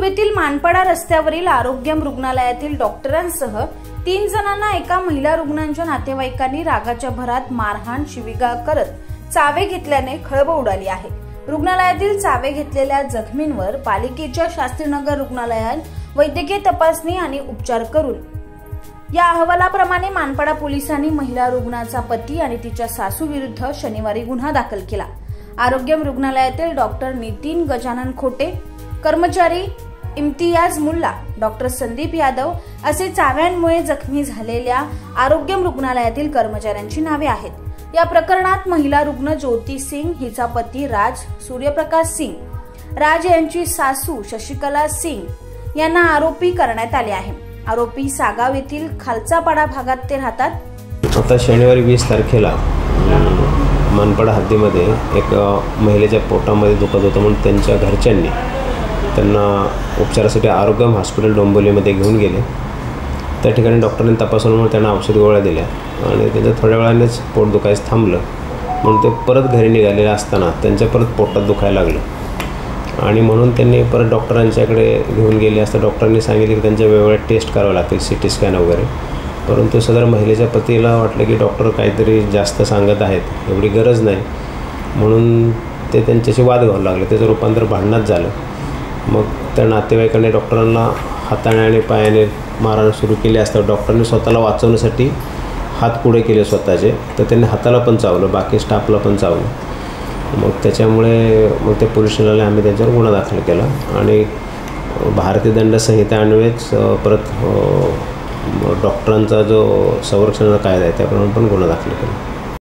मुंबईतील मानपाडा रस्त्यावरील आरोग्यम रुग्णालयातील डॉक्टरांसह 3 जणांना एका महिला रुग्णांच्या नातेवाईकांनी रागाच्या भरात मारहाण शिवीगाळ करत चावे घेतल्याने खळबळ उडाली आहे। रुग्णालयातील चावे घेतलेल्या जखमींवर पालिकेच्या शास्त्रीनगर रुग्णालयात वैद्यकीय तपासणी आणि उपचार करून या अहवालाप्रमाणे मानपाडा पोलिसांनी महिला रुग्णाचा पती आणि तिच्या सासू विरुद्ध शनिवारी गुन्हा दाखल केला। आरोग्यम रुग्णालयातील डॉक्टर नितीन गजानन खोटे, कर्मचारी इम्तियाज मुल्ला, डॉक्टर संदीप यादव असे चाव्यांमुळे जखमी झालेल्या आरोग्यम रुग्णालयातील कर्मचाऱ्यांची नावे आहेत। या प्रकरणात महिला रुग्ण ज्योती सिंग, हिचा पती राज सूर्यप्रकाश सिंग, राज यांची सासू शशिकला सिंग यांना आरोपी करण्यात आले आहे। आरोपी सागाव येथील खालचापाडा भागात ते राहतात। आता शनिवारी 20 तारखेला मानपाडा हद्दीमध्ये एक महिलेच्या पोटामध्ये दुखत होतं म्हणून त्यांच्या घरच्यांनी त्यांना उपचारासाठी आरोग्यम हॉस्पिटल डोंबिवलीमध्ये घेऊन गेले। त्या ठिकाणी डॉक्टरांनी तपासल्यामुळे त्यांना औषध गोळ्या दिल्या आणि त्यांच्या थोड्या वेळानेच पोट दुखायचं थांबलं म्हणून ते परत घरी निघालेले असताना त्यांच्या परत पोटात दुखायला लागलं आणि म्हणून त्यांनी परत डॉक्टरांच्याकडे घेऊन गेले असता डॉक्टरांनी सांगितले की त्यांच्या वेगवेगळ्या टेस्ट कराव्या लागतील, CT स्कॅन वगैरे। परंतु सदर महिलेच्या पतीला वाटलं की डॉक्टर काहीतरी जास्त सांगत आहेत, एवढी गरज नाही, म्हणून ते त्यांच्याशी वाद घालू लागले। त्याचं रूपांतर भांडणात झालं। मग त्या नातेवाईकांनी डॉक्टरांना हाताने आणि पायाने मारहाण सुरू केली असता डॉक्टरांनी स्वतःला वाचवण्यासाठी हात पुढे केले स्वतःचे, तर त्यांनी हाताला पण चावलं, बाकी स्टाफला पण चावलं। मग त्याच्यामुळे मग त्या पोलीस स्टेशनला आम्ही त्यांच्यावर गुन्हा दाखल केला आणि भारतीय दंड संहिता अन्वयेच परत डॉक्टरांचा जो संरक्षणाचा कायदा आहे त्याप्रमाणे पण गुन्हा दाखल केला।